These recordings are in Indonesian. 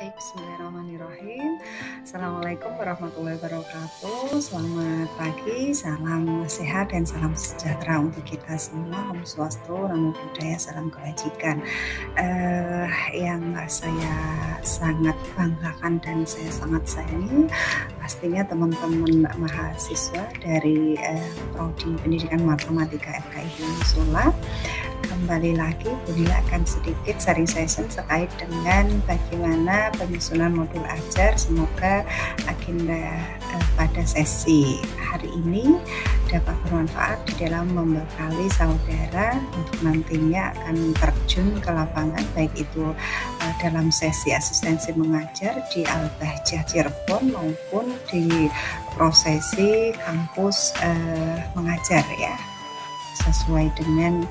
Baik, bismillahirrahmanirrahim. Assalamualaikum warahmatullahi wabarakatuh. Selamat pagi, salam sehat dan salam sejahtera untuk kita semua. Om Swastiastu, Namo Buddhaya, salam kebajikan. Yang saya sangat banggakan dan saya sangat sayangi pastinya teman-teman mahasiswa dari Prodi Pendidikan Matematika FKIP Unisula. Kembali lagi, Bu Nila akan sedikit sharing session terkait dengan bagaimana penyusunan modul ajar. Semoga agenda pada sesi hari ini dapat bermanfaat di dalam membekali saudara untuk nantinya akan terjun ke lapangan, baik itu dalam sesi asistensi mengajar di Al-Bahjah Cirebon maupun di prosesi kampus mengajar ya, sesuai dengan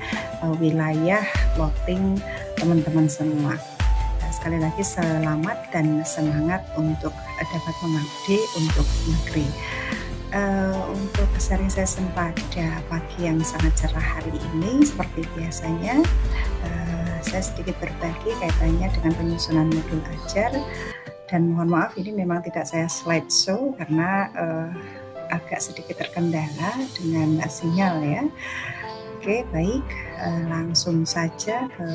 wilayah plotting teman-teman semua. Sekali lagi selamat dan semangat untuk dapat mengabdi untuk negeri. Untuk sharing session pada pagi yang sangat cerah hari ini, seperti biasanya saya sedikit berbagi kaitannya dengan penyusunan modul ajar, dan mohon maaf ini memang tidak saya slideshow karena agak sedikit terkendala dengan sinyal ya. Oke, baik, langsung saja ke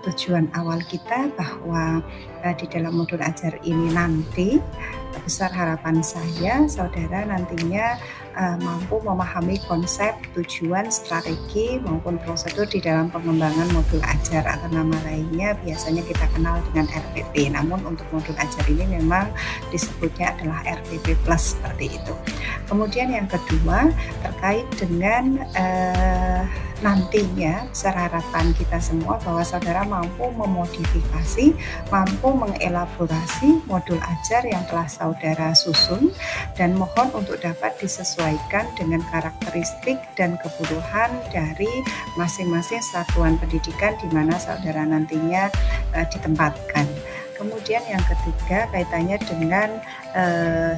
tujuan awal kita, bahwa di dalam modul ajar ini nanti besar harapan saya saudara nantinya mampu memahami konsep, tujuan, strategi maupun prosedur di dalam pengembangan modul ajar, atau nama lainnya biasanya kita kenal dengan RPP. Namun untuk modul ajar ini memang disebutnya adalah RPP Plus, seperti itu. Kemudian yang kedua terkait dengan nantinya besar harapan kita semua bahwa saudara mampu memodifikasi, mampu mengelaborasi modul ajar yang telah saudara susun, dan mohon untuk dapat disesuaikan dengan karakteristik dan kebutuhan dari masing-masing satuan pendidikan di mana saudara nantinya ditempatkan. Kemudian yang ketiga kaitannya dengan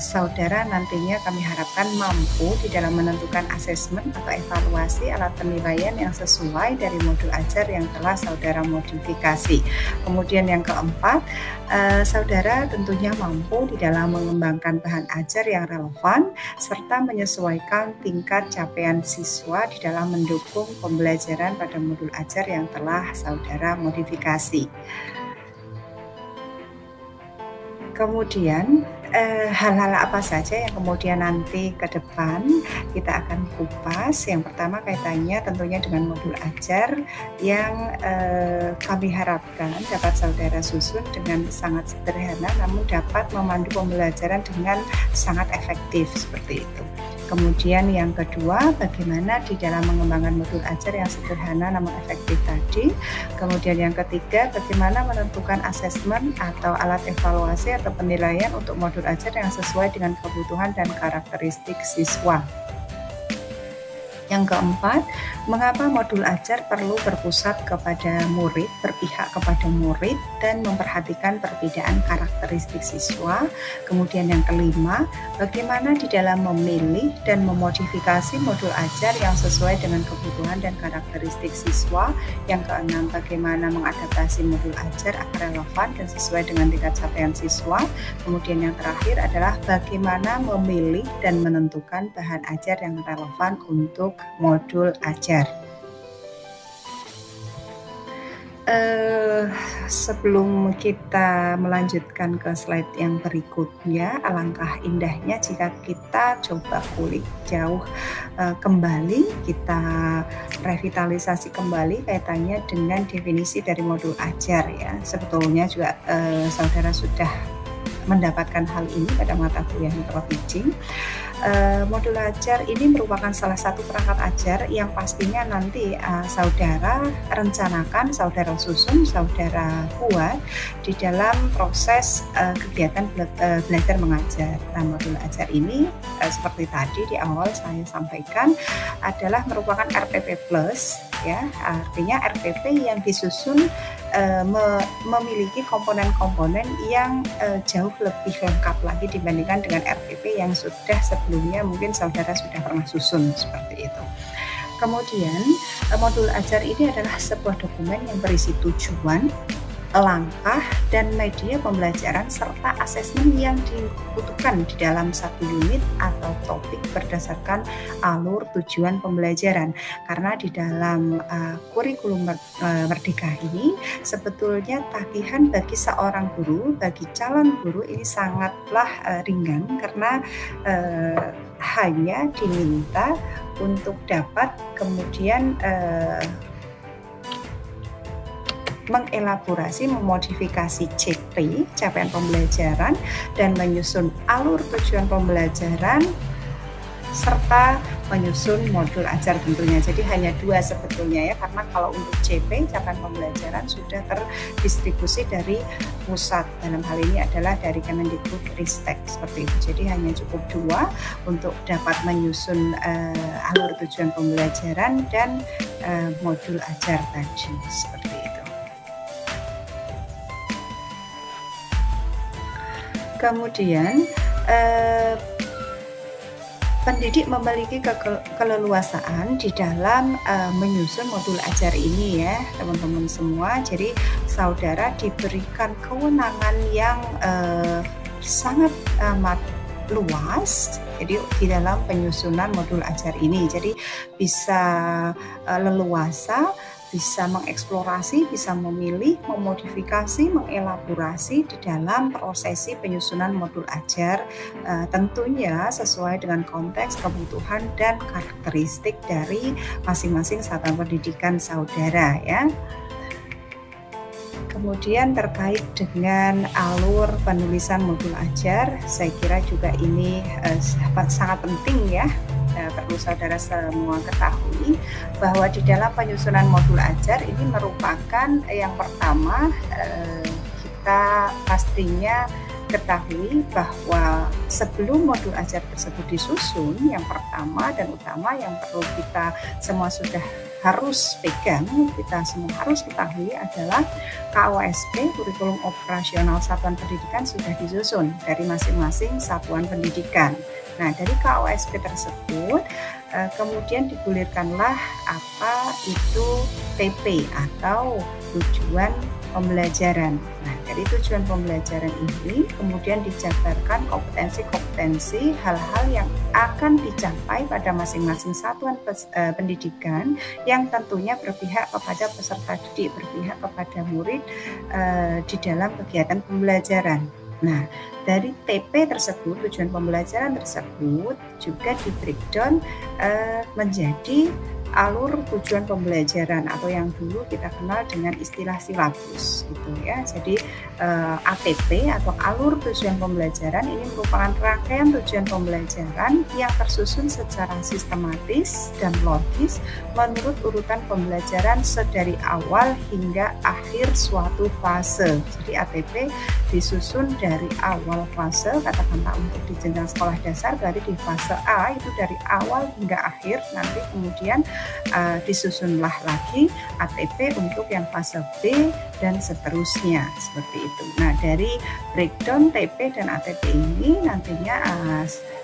saudara nantinya kami harapkan mampu di dalam menentukan asesmen atau evaluasi alat penilaian yang sesuai dari modul ajar yang telah saudara modifikasi. Kemudian yang keempat, saudara tentunya mampu di dalam mengembangkan bahan ajar yang relevan serta menyesuaikan tingkat capaian siswa di dalam mendukung pembelajaran pada modul ajar yang telah saudara modifikasi. Kemudian hal-hal apa saja yang kemudian nanti ke depan kita akan kupas. Yang pertama kaitannya tentunya dengan modul ajar yang kami harapkan dapat saudara susun dengan sangat sederhana namun dapat memandu pembelajaran dengan sangat efektif, seperti itu. Kemudian yang kedua, bagaimana di dalam mengembangkan modul ajar yang sederhana namun efektif tadi. Kemudian yang ketiga, bagaimana menentukan asesmen atau alat evaluasi atau penilaian untuk modul ajar yang sesuai dengan kebutuhan dan karakteristik siswa. Yang keempat, mengapa modul ajar perlu berpusat kepada murid, berpihak kepada murid, dan memperhatikan perbedaan karakteristik siswa. Kemudian yang kelima, bagaimana di dalam memilih dan memodifikasi modul ajar yang sesuai dengan kebutuhan dan karakteristik siswa. Yang keenam, bagaimana mengadaptasi modul ajar agar relevan dan sesuai dengan tingkat capaian siswa. Kemudian yang terakhir adalah bagaimana memilih dan menentukan bahan ajar yang relevan untuk modul ajar. Sebelum kita melanjutkan ke slide yang berikutnya, alangkah indahnya jika kita coba kulik jauh kembali, kita revitalisasi kembali kaitannya dengan definisi dari modul ajar ya. Sebetulnya juga saudara sudah mendapatkan hal ini pada mata kuliah Micro Teaching. Modul ajar ini merupakan salah satu perangkat ajar yang pastinya nanti saudara rencanakan, saudara susun, saudara buat di dalam proses kegiatan belajar mengajar. Nah, modul ajar ini seperti tadi di awal saya sampaikan adalah merupakan RPP Plus ya, artinya RPP yang disusun memiliki komponen-komponen yang jauh lebih lengkap lagi dibandingkan dengan RPP yang sudah sebelumnya mungkin saudara sudah pernah susun, seperti itu. Kemudian modul ajar ini adalah sebuah dokumen yang berisi tujuan, langkah dan media pembelajaran serta asesmen yang dibutuhkan di dalam satu unit atau topik berdasarkan alur tujuan pembelajaran. Karena di dalam kurikulum Merdeka ini sebetulnya tagihan bagi seorang guru, bagi calon guru ini sangatlah ringan karena hanya diminta untuk dapat kemudian mengelaborasi, memodifikasi CP, capaian pembelajaran, dan menyusun alur tujuan pembelajaran, serta menyusun modul ajar tentunya. Jadi hanya 2 sebetulnya ya, karena kalau untuk CP, capaian pembelajaran, sudah terdistribusi dari pusat. Dalam hal ini adalah dari Kemendikbud Ristek, seperti itu. Jadi hanya cukup 2 untuk dapat menyusun alur tujuan pembelajaran dan modul ajar tadi, seperti itu. Kemudian pendidik memiliki keleluasaan di dalam menyusun modul ajar ini ya teman-teman semua. Jadi saudara diberikan kewenangan yang sangat amat luas jadi di dalam penyusunan modul ajar ini. Jadi bisa leluasa, bisa mengeksplorasi, bisa memilih, memodifikasi, mengelaborasi di dalam prosesi penyusunan modul ajar, tentunya sesuai dengan konteks, kebutuhan, dan karakteristik dari masing-masing satuan pendidikan saudara ya. Kemudian terkait dengan alur penulisan modul ajar, saya kira juga ini sangat penting ya. Perlu saudara semua ketahui bahwa di dalam penyusunan modul ajar ini merupakan yang pertama kita pastinya ketahui bahwa sebelum modul ajar tersebut disusun, yang pertama dan utama yang perlu kita semua sudah harus pegang, kita semua harus ketahui adalah KOSP, kurikulum operasional satuan pendidikan, sudah disusun dari masing-masing satuan pendidikan. Nah, dari KOSP tersebut kemudian digulirkanlah apa itu TP atau tujuan pembelajaran. Nah, dari tujuan pembelajaran ini kemudian dijabarkan kompetensi-kompetensi hal-hal yang akan dicapai pada masing-masing satuan pendidikan yang tentunya berpihak kepada peserta didik, berpihak kepada murid di dalam kegiatan pembelajaran. Nah, dari TP tersebut, tujuan pembelajaran tersebut juga di breakdown menjadi alur tujuan pembelajaran atau yang dulu kita kenal dengan istilah silabus gitu ya. Jadi ATP atau alur tujuan pembelajaran ini merupakan rangkaian tujuan pembelajaran yang tersusun secara sistematis dan logis menurut urutan pembelajaran sedari awal hingga akhir suatu fase. Jadi ATP disusun dari awal fase, katakanlah untuk di jenjang sekolah dasar berarti di fase A itu dari awal hingga akhir, nanti kemudian disusunlah lagi ATP untuk yang fase B dan seterusnya seperti itu. Nah, dari breakdown TP dan ATP ini nantinya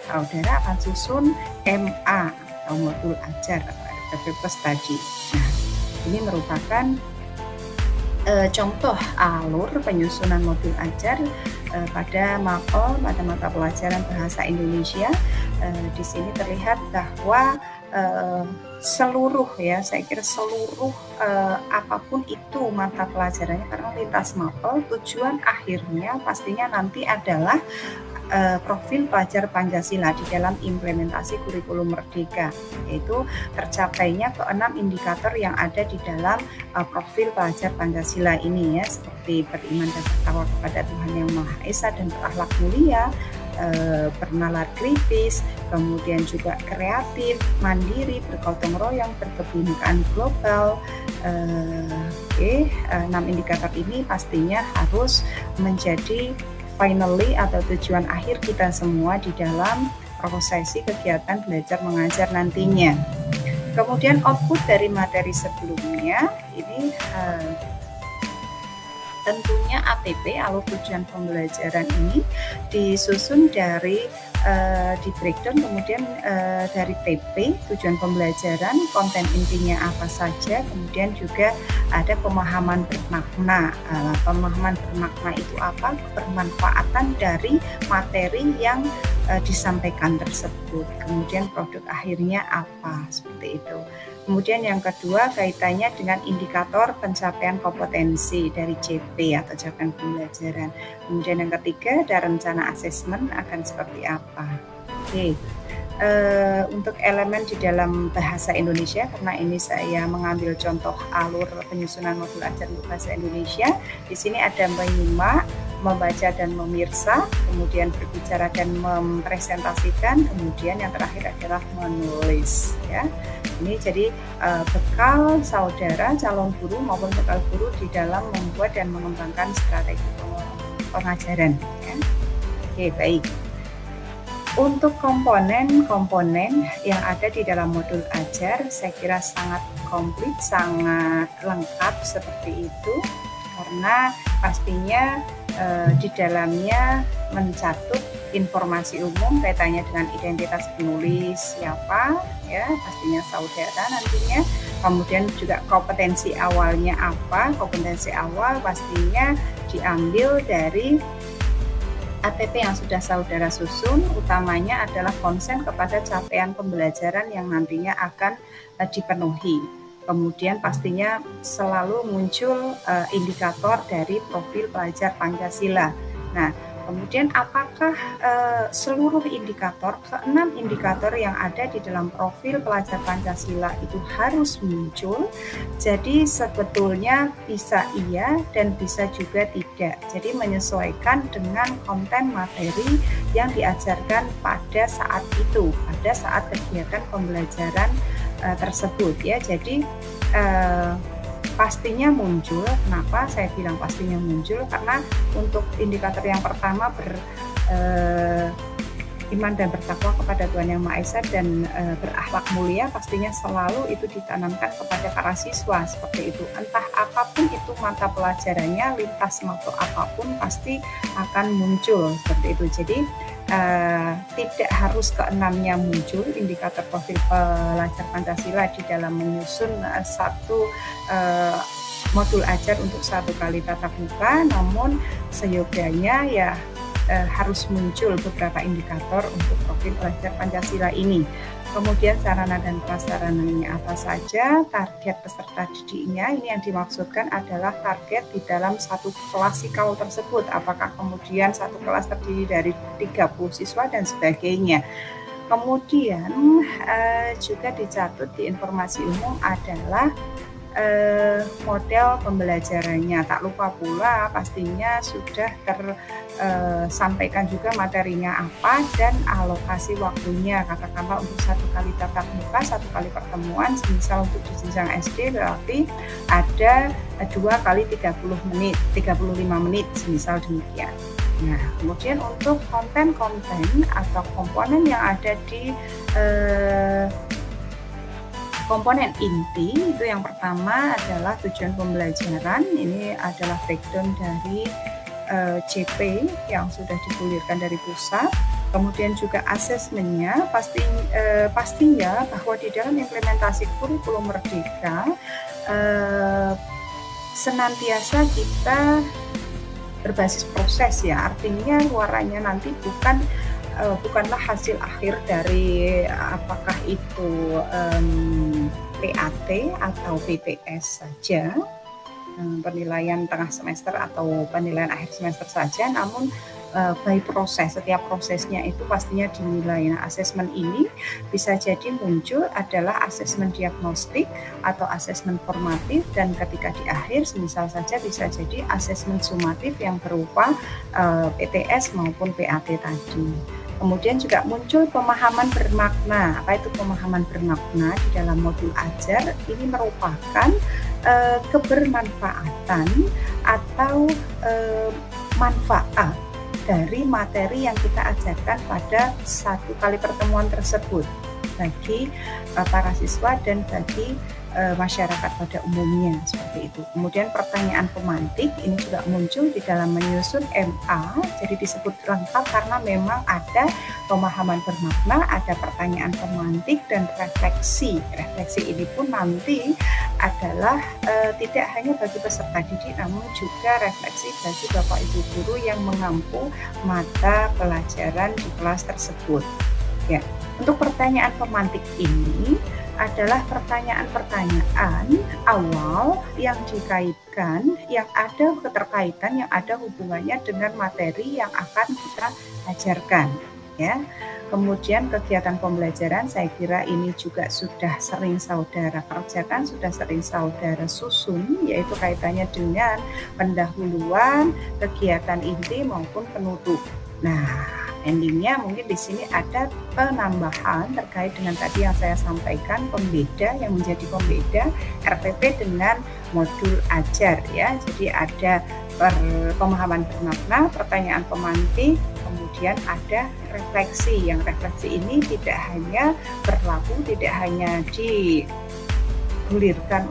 saudara akan susun MA atau modul ajar atau RPP Plus tadi. Nah, ini merupakan contoh alur penyusunan modul ajar pada mapel pada mata pelajaran bahasa Indonesia. Di sini terlihat bahwa seluruh ya, saya kira seluruh apapun itu mata pelajarannya, karena lintas mapel tujuan akhirnya pastinya nanti adalah profil pelajar Pancasila di dalam implementasi kurikulum Merdeka, yaitu tercapainya ke-6 indikator yang ada di dalam profil pelajar Pancasila ini ya, seperti beriman dan bertakwa kepada Tuhan Yang Maha Esa dan berakhlak mulia, bernalar kritis, kemudian juga kreatif, mandiri, bergotong royong, berkebinekaan global. 6 indikator ini pastinya harus menjadi finally atau tujuan akhir kita semua di dalam prosesi kegiatan belajar mengajar nantinya. Kemudian output dari materi sebelumnya ini Tentunya ATP, alur tujuan pembelajaran ini disusun dari di breakdown, kemudian dari TP, tujuan pembelajaran, konten intinya apa saja, kemudian juga ada pemahaman bermakna. Pemahaman bermakna itu apa? Bermanfaatan dari materi yang disampaikan tersebut. Kemudian produk akhirnya apa, seperti itu. Kemudian yang kedua kaitannya dengan indikator pencapaian kompetensi dari CP atau capaian pembelajaran. Kemudian yang ketiga ada rencana asesmen akan seperti apa. Oke. Untuk elemen di dalam bahasa Indonesia, karena ini saya mengambil contoh alur penyusunan modul ajar untuk bahasa Indonesia. Di sini ada menyimak, membaca dan memirsa, kemudian berbicara dan mempresentasikan, kemudian yang terakhir adalah menulis. Ya, ini jadi bekal saudara calon guru maupun bekal guru di dalam membuat dan mengembangkan strategi pengajaran. Ya. Oke, baik. Untuk komponen-komponen yang ada di dalam modul ajar, saya kira sangat komplit, sangat lengkap seperti itu, karena pastinya di dalamnya mencatut informasi umum kaitannya dengan identitas penulis siapa, ya pastinya saudara nantinya. Kemudian juga kompetensi awalnya apa? Kompetensi awal pastinya diambil dari ATP yang sudah saudara susun, utamanya adalah konsen kepada capaian pembelajaran yang nantinya akan dipenuhi. Kemudian pastinya selalu muncul indikator dari profil pelajar Pancasila. Nah, kemudian apakah seluruh indikator, keenam indikator yang ada di dalam profil pelajar Pancasila itu harus muncul? Jadi sebetulnya bisa iya dan bisa juga tidak. Jadi menyesuaikan dengan konten materi yang diajarkan pada saat itu, pada saat kegiatan pembelajaran tersebut ya. Jadi pastinya muncul. Kenapa saya bilang pastinya muncul? Karena untuk indikator yang pertama iman dan bertakwa kepada Tuhan Yang Maha Esa dan berakhlak mulia, pastinya selalu itu ditanamkan kepada para siswa seperti itu. Entah apapun itu mata pelajarannya, lintas mata apapun pasti akan muncul seperti itu. Jadi tidak harus keenamnya muncul indikator profil pelajar Pancasila di dalam menyusun satu modul ajar untuk satu kali tatap muka, namun seyogyanya ya harus muncul beberapa indikator untuk profil pelajar Pancasila ini. Kemudian sarana dan prasarananya apa saja, target peserta didiknya, ini yang dimaksudkan adalah target di dalam satu klasikal tersebut. Apakah kemudian satu kelas terdiri dari 30 siswa dan sebagainya. Kemudian juga dicatut di informasi umum adalah model pembelajarannya. Tak lupa pula pastinya sudah tersampaikan juga materinya apa dan alokasi waktunya. Katakanlah untuk satu kali tatap muka, satu kali pertemuan, misal untuk di jenjang SD berarti ada 2 kali 30 menit, 35 menit, misal demikian. Nah, kemudian untuk konten-konten atau komponen yang ada di komponen inti itu yang pertama adalah tujuan pembelajaran. Ini adalah breakdown dari CP yang sudah digulirkan dari pusat. Kemudian juga asesmennya pastinya bahwa di dalam implementasi kurikulum Merdeka senantiasa kita berbasis proses ya. Artinya warnanya nanti bukanlah hasil akhir dari apakah itu PAT atau PTS saja, penilaian tengah semester atau penilaian akhir semester saja, namun by proses, setiap prosesnya itu pastinya dinilai. Nah, asesmen ini bisa jadi muncul adalah asesmen diagnostik atau asesmen formatif, dan ketika di akhir misal saja bisa jadi asesmen sumatif yang berupa PTS maupun PAT tadi. Kemudian juga muncul pemahaman bermakna. Apa itu pemahaman bermakna? Di dalam modul ajar ini merupakan kebermanfaatan atau manfaat dari materi yang kita ajarkan pada satu kali pertemuan tersebut bagi para siswa dan bagi masyarakat pada umumnya, seperti itu. Kemudian pertanyaan pemantik ini juga muncul di dalam menyusun MA, jadi disebut lengkap karena memang ada pemahaman bermakna, ada pertanyaan pemantik dan refleksi. Refleksi ini pun nanti adalah tidak hanya bagi peserta didik, namun juga refleksi bagi Bapak Ibu guru yang mengampu mata pelajaran di kelas tersebut. Ya, untuk pertanyaan pemantik ini adalah pertanyaan-pertanyaan awal yang dikaitkan, yang ada keterkaitan, yang ada hubungannya dengan materi yang akan kita ajarkan, ya. Kemudian kegiatan pembelajaran, saya kira ini juga sudah sering saudara kerjakan, sudah sering saudara susun, yaitu kaitannya dengan pendahuluan, kegiatan inti maupun penutup. Nah, endingnya mungkin di sini ada penambahan terkait dengan tadi yang saya sampaikan, pembeda yang menjadi pembeda RPP dengan modul ajar, ya. Jadi ada pemahaman bermakna, pertanyaan pemantik, kemudian ada refleksi. Yang refleksi ini tidak hanya berlaku, tidak hanya digulirkan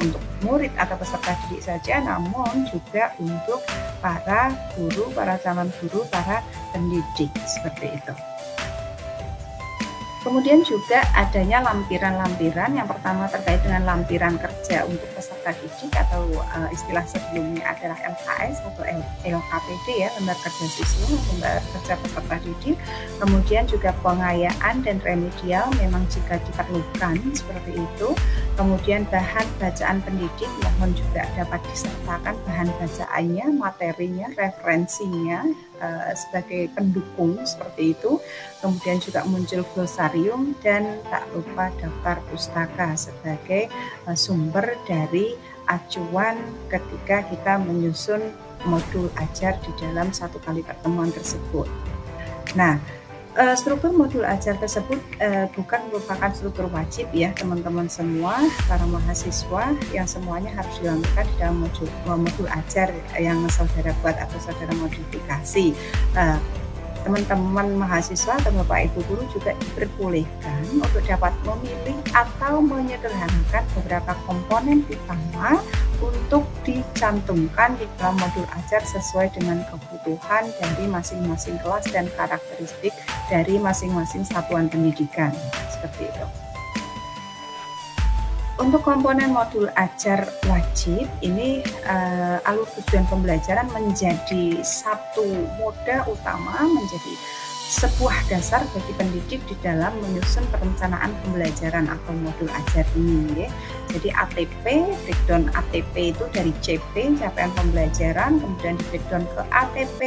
untuk murid atau peserta didik saja, namun juga untuk para guru, para calon guru, para pendidik, seperti itu. Kemudian juga adanya lampiran-lampiran. Yang pertama terkait dengan lampiran kerja untuk peserta didik atau istilah sebelumnya adalah LKS atau LKPD, ya, lembar kerja siswa, lembar kerja peserta didik. Kemudian juga pengayaan dan remedial memang jika diperlukan, seperti itu. Kemudian bahan bacaan pendidik mohon juga dapat disertakan bahan bacaannya, materinya, referensinya sebagai pendukung, seperti itu. Kemudian juga muncul glosarium dan tak lupa daftar pustaka sebagai sumber dari acuan ketika kita menyusun modul ajar di dalam satu kali pertemuan tersebut. Nah, struktur modul ajar tersebut bukan merupakan struktur wajib, ya teman-teman semua, para mahasiswa yang semuanya harus dilakukan di dalam modul ajar yang saudara buat atau saudara modifikasi. Teman-teman mahasiswa atau Bapak Ibu guru juga diperbolehkan untuk dapat memilih atau menyederhanakan beberapa komponen utama untuk dicantumkan di dalam modul ajar sesuai dengan kebutuhan dari masing-masing kelas dan karakteristik dari masing-masing satuan pendidikan, seperti itu. Untuk komponen modul ajar wajib ini alur tujuan pembelajaran menjadi satu moda utama, menjadi sebuah dasar bagi pendidik di dalam menyusun perencanaan pembelajaran atau modul ajar ini, ya. Jadi ATP, breakdown ATP itu dari CP, capaian pembelajaran, kemudian di breakdown ke ATP,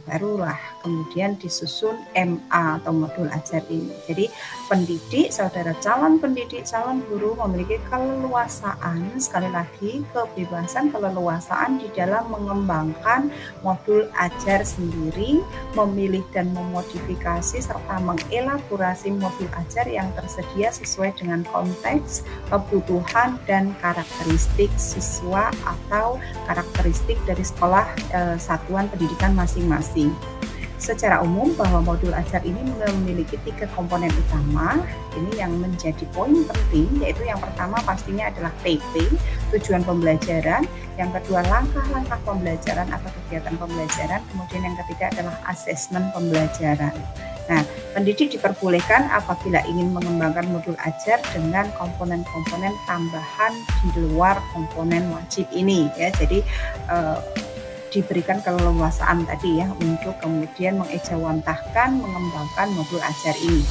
barulah kemudian disusun MA atau modul ajar ini. Jadi pendidik, saudara calon pendidik, calon guru memiliki keleluasaan, sekali lagi kebebasan, keleluasaan di dalam mengembangkan modul ajar sendiri, memilih dan memodifikasi serta mengelaborasi modul ajar yang tersedia sesuai dengan konteks, kebutuhan, dan karakteristik siswa atau karakteristik dari sekolah satuan pendidikan masing-masing. Secara umum bahwa modul ajar ini memiliki 3 komponen utama, ini yang menjadi poin penting, yaitu yang pertama pastinya adalah TP, tujuan pembelajaran, yang kedua langkah-langkah pembelajaran atau kegiatan pembelajaran, kemudian yang ketiga adalah asesmen pembelajaran. Nah, pendidik diperbolehkan apabila ingin mengembangkan modul ajar dengan komponen-komponen tambahan di luar komponen wajib ini, ya. Jadi diberikan keleluasaan tadi, ya, untuk kemudian mengejawantahkan, mengembangkan modul ajar ini.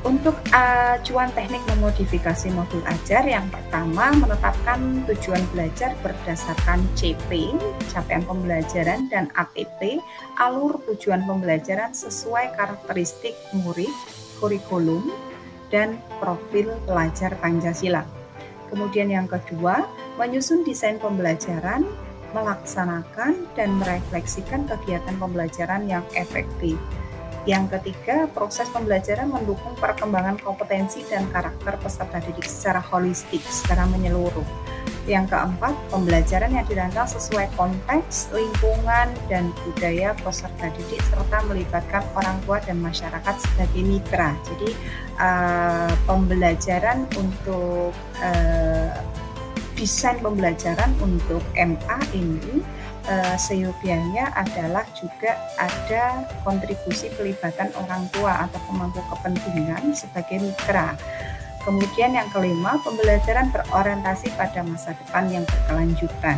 Untuk acuan teknik memodifikasi modul ajar, yang pertama menetapkan tujuan belajar berdasarkan CP, capaian pembelajaran, dan ATP, alur tujuan pembelajaran sesuai karakteristik murid, kurikulum, dan profil pelajar Pancasila. Kemudian yang kedua, menyusun desain pembelajaran, melaksanakan dan merefleksikan kegiatan pembelajaran yang efektif. Yang ketiga, proses pembelajaran mendukung perkembangan kompetensi dan karakter peserta didik secara holistik, secara menyeluruh. Yang keempat, pembelajaran yang dirancang sesuai konteks, lingkungan, dan budaya peserta didik serta melibatkan orang tua dan masyarakat sebagai mitra. Jadi pembelajaran untuk desain pembelajaran untuk MA ini seyogianya adalah juga ada kontribusi pelibatan orang tua atau pemangku kepentingan sebagai mitra. Kemudian yang kelima, pembelajaran berorientasi pada masa depan yang berkelanjutan.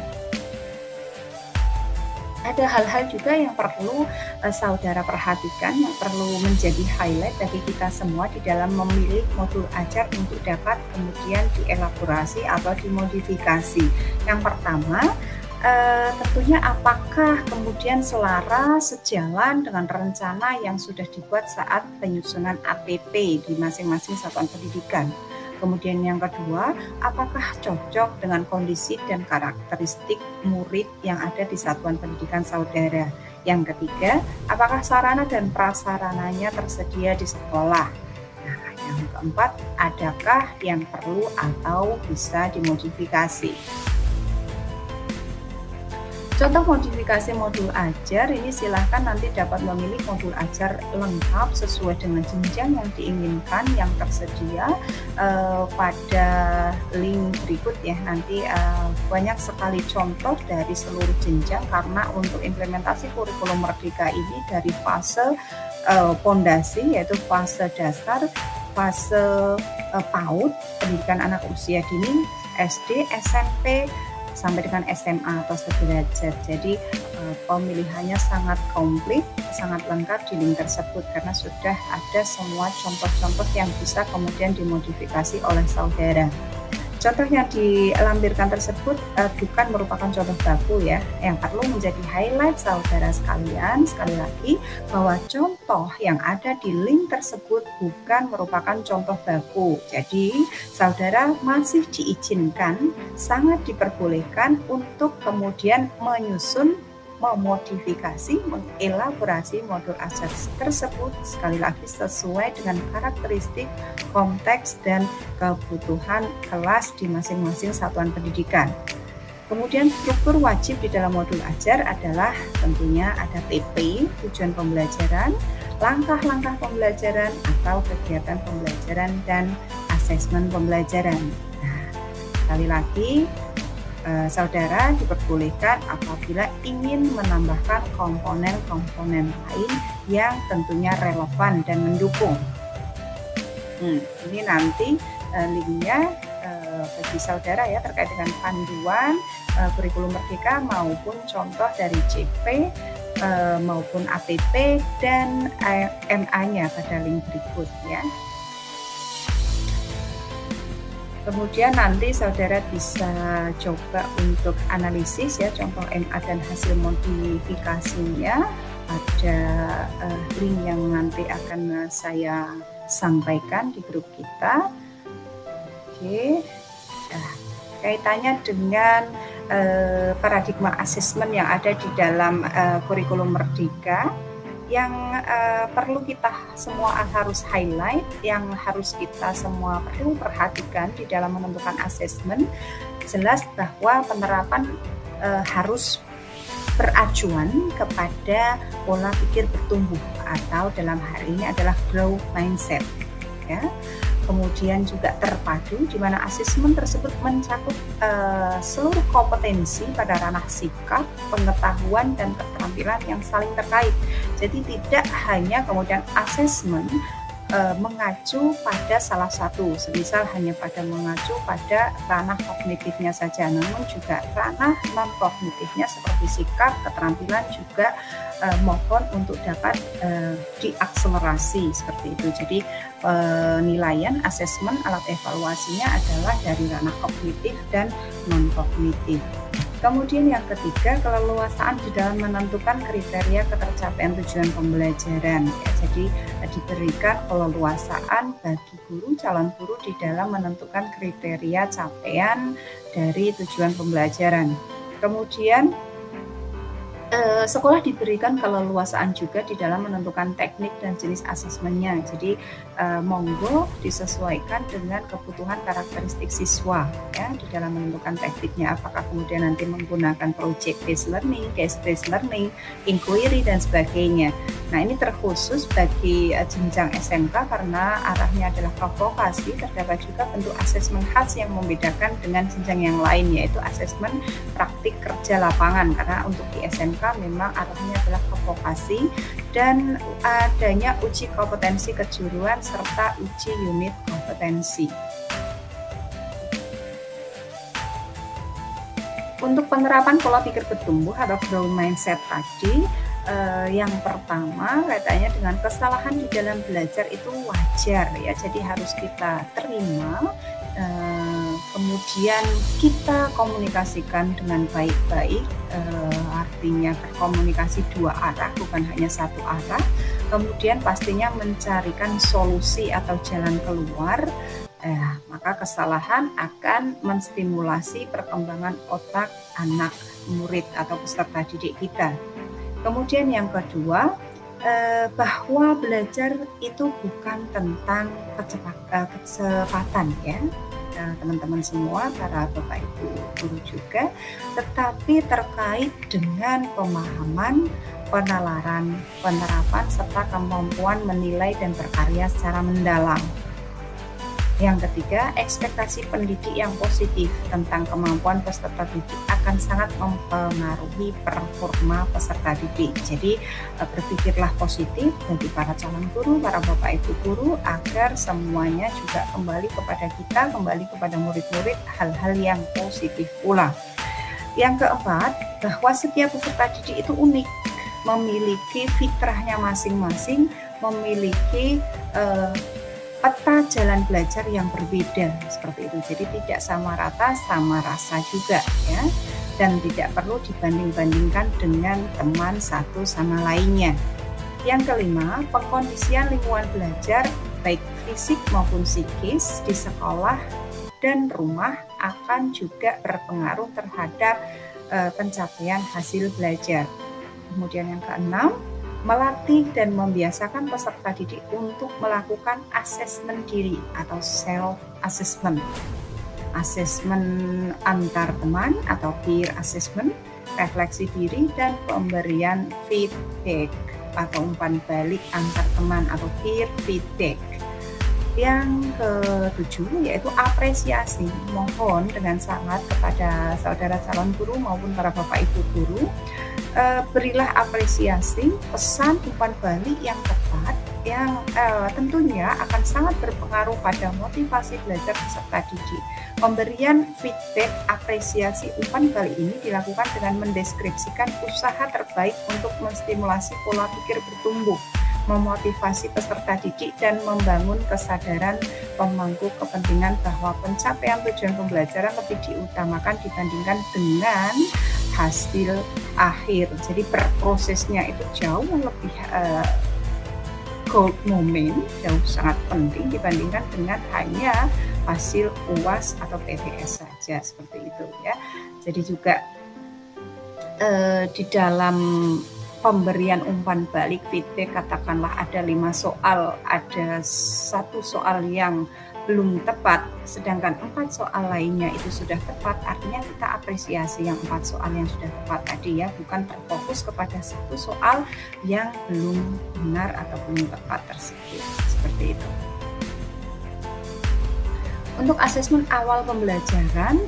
Ada hal-hal juga yang perlu saudara perhatikan, yang perlu menjadi highlight bagi kita semua di dalam memilih modul ajar untuk dapat kemudian dielaborasi atau dimodifikasi. Yang pertama, tentunya apakah kemudian selaras sejalan dengan rencana yang sudah dibuat saat penyusunan APP di masing-masing satuan pendidikan. Kemudian yang kedua, apakah cocok dengan kondisi dan karakteristik murid yang ada di satuan pendidikan saudara. Yang ketiga, apakah sarana dan prasarananya tersedia di sekolah. Nah, yang keempat, adakah yang perlu atau bisa dimodifikasi. Contoh modifikasi modul ajar ini silahkan nanti dapat memilih modul ajar lengkap sesuai dengan jenjang yang diinginkan yang tersedia pada link berikut ya. Nanti banyak sekali contoh dari seluruh jenjang karena untuk implementasi kurikulum Merdeka ini dari fase pondasi yaitu fase dasar, fase PAUD, pendidikan anak usia dini, SD, SMP, sampai dengan SMA atau sederajat. Jadi pemilihannya sangat komplit, sangat lengkap di link tersebut karena sudah ada semua contoh-contoh yang bisa kemudian dimodifikasi oleh saudara. Contoh yang dilampirkan tersebut bukan merupakan contoh baku ya. Yang perlu menjadi highlight saudara sekalian, sekali lagi, bahwa contoh yang ada di link tersebut bukan merupakan contoh baku. Jadi, saudara masih diizinkan, sangat diperbolehkan untuk kemudian menyusun, memodifikasi, mengelaborasi modul ajar tersebut sekali lagi sesuai dengan karakteristik, konteks, dan kebutuhan kelas di masing-masing satuan pendidikan. Kemudian struktur wajib di dalam modul ajar adalah tentunya ada TP, tujuan pembelajaran, langkah-langkah pembelajaran atau kegiatan pembelajaran, dan asesmen pembelajaran. Nah, sekali lagi, saudara diperbolehkan apabila ingin menambahkan komponen-komponen lain yang tentunya relevan dan mendukung. Ini nanti linknya bagi saudara ya terkait dengan panduan kurikulum Merdeka maupun contoh dari CP maupun APP dan MA-nya pada link berikut ya. Kemudian nanti saudara bisa coba untuk analisis ya contoh MA dan hasil modifikasinya pada link yang nanti akan saya sampaikan di grup kita. Oke, nah, kaitannya dengan paradigma asesmen yang ada di dalam kurikulum Merdeka yang perlu kita semua harus highlight, yang harus kita semua perlu perhatikan di dalam menentukan asesmen, jelas bahwa penerapan harus beracuan kepada pola pikir bertumbuh atau dalam hal ini adalah growth mindset ya. Kemudian juga terpadu di mana asesmen tersebut mencakup seluruh kompetensi pada ranah sikap, pengetahuan, dan keterampilan yang saling terkait. Jadi tidak hanya kemudian asesmen mengacu pada salah satu, semisal hanya pada mengacu pada ranah kognitifnya saja, namun juga ranah non kognitifnya seperti sikap, keterampilan juga mohon untuk dapat diakselerasi seperti itu. Jadi penilaian asesmen alat evaluasinya adalah dari ranah kognitif dan non kognitif. Kemudian yang ketiga, keleluasaan di dalam menentukan kriteria ketercapaian tujuan pembelajaran. Ya, jadi diberikan keleluasaan bagi guru, calon guru di dalam menentukan kriteria capaian dari tujuan pembelajaran. Kemudian Sekolah diberikan keleluasaan juga di dalam menentukan teknik dan jenis asesmennya. Jadi monggo disesuaikan dengan kebutuhan karakteristik siswa ya di dalam menentukan tekniknya. Apakah kemudian nanti menggunakan project based learning, case based learning, inquiry dan sebagainya. Nah ini terkhusus bagi jenjang SMK karena arahnya adalah provokasi. Terdapat juga bentuk asesmen khas yang membedakan dengan jenjang yang lain, yaitu asesmen praktik kerja lapangan, karena untuk di SMK memang arahnya adalah ke vokasi dan adanya uji kompetensi kejuruan serta uji unit kompetensi. Untuk penerapan pola pikir bertumbuh atau growth mindset tadi, yang pertama kaitannya dengan kesalahan di dalam belajar itu wajar ya, jadi harus kita terima, kemudian kita komunikasikan dengan baik-baik, artinya berkomunikasi dua arah bukan hanya satu arah, kemudian pastinya mencarikan solusi atau jalan keluar. Maka kesalahan akan menstimulasi perkembangan otak anak murid atau peserta didik kita. Kemudian yang kedua, bahwa belajar itu bukan tentang kecepatan ya, teman-teman semua, para Bapak Ibu guru juga, tetapi terkait dengan pemahaman, penalaran, penerapan, serta kemampuan menilai dan berkarya secara mendalam. Yang ketiga, ekspektasi pendidik yang positif tentang kemampuan peserta didik akan sangat mempengaruhi performa peserta didik. Jadi berpikirlah positif bagi para calon guru, para Bapak Ibu guru, agar semuanya juga kembali kepada kita, kembali kepada murid-murid, hal-hal yang positif pula. Yang keempat, bahwa setiap peserta didik itu unik, memiliki fitrahnya masing-masing, memiliki peta jalan belajar yang berbeda seperti itu. Jadi tidak sama rata, sama rasa juga ya, dan tidak perlu dibanding-bandingkan dengan teman satu sama lainnya. Yang kelima, pengkondisian lingkungan belajar baik fisik maupun psikis di sekolah dan rumah akan juga berpengaruh terhadap pencapaian hasil belajar. Kemudian yang keenam, melatih dan membiasakan peserta didik untuk melakukan asesmen diri atau self-assessment. Asesmen antar teman atau peer assessment, refleksi diri, dan pemberian feedback atau umpan balik antar teman atau peer feedback. Yang ketujuh yaitu apresiasi. Mohon dengan sangat kepada saudara calon guru maupun para Bapak Ibu guru, berilah apresiasi, pesan umpan balik yang tepat yang tentunya akan sangat berpengaruh pada motivasi belajar peserta didik. Pemberian feedback, apresiasi, umpan balik ini dilakukan dengan mendeskripsikan usaha terbaik untuk menstimulasi pola pikir bertumbuh, memotivasi peserta didik, dan membangun kesadaran pemangku kepentingan bahwa pencapaian tujuan pembelajaran lebih diutamakan dibandingkan dengan hasil akhir. Jadi prosesnya itu jauh lebih gold moment, jauh sangat penting dibandingkan dengan hanya hasil UAS atau PTS saja seperti itu ya. Jadi juga di dalam pemberian umpan balik feedback, katakanlah ada 5 soal, ada 1 soal yang belum tepat, sedangkan 4 soal lainnya itu sudah tepat, artinya kita apresiasi yang 4 soal yang sudah tepat tadi ya, bukan terfokus kepada 1 soal yang belum benar atau belum tepat tersebut, seperti itu. Untuk asesmen awal pembelajaran,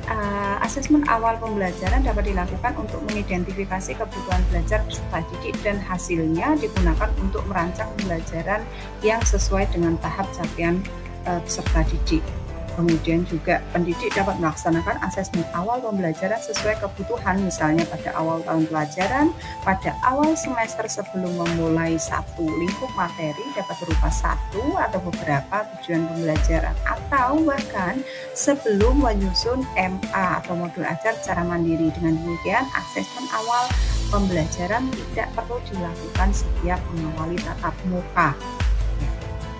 dapat dilakukan untuk mengidentifikasi kebutuhan belajar peserta didik dan hasilnya digunakan untuk merancang pembelajaran yang sesuai dengan tahap capaian peserta didik. Kemudian juga pendidik dapat melaksanakan asesmen awal pembelajaran sesuai kebutuhan, misalnya pada awal tahun pelajaran, pada awal semester sebelum memulai satu lingkup materi dapat berupa 1 atau beberapa tujuan pembelajaran, atau bahkan sebelum menyusun MA atau modul ajar secara mandiri. Dengan demikian, asesmen awal pembelajaran tidak perlu dilakukan setiap mengawali tatap muka.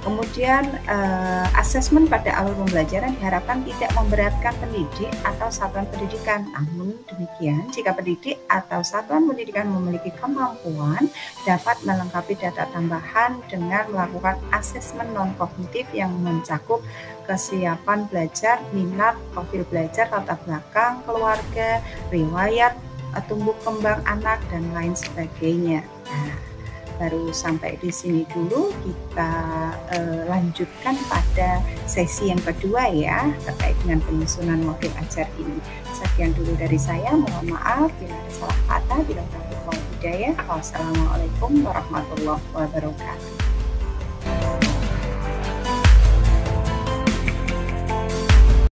Kemudian asesmen pada alur pembelajaran diharapkan tidak memberatkan pendidik atau satuan pendidikan. Namun demikian, jika pendidik atau satuan pendidikan memiliki kemampuan, dapat melengkapi data tambahan dengan melakukan asesmen non-kognitif yang mencakup kesiapan belajar, minat, profil belajar, latar belakang, keluarga, riwayat, tumbuh kembang anak, dan lain sebagainya. Nah, baru sampai di sini dulu, kita lanjutkan pada sesi yang kedua ya, terkait dengan penyusunan modul ajar ini. Sekian dulu dari saya, mohon maaf bila ada salah kata, bila taufiq wal hidayah. Wassalamualaikum warahmatullahi wabarakatuh.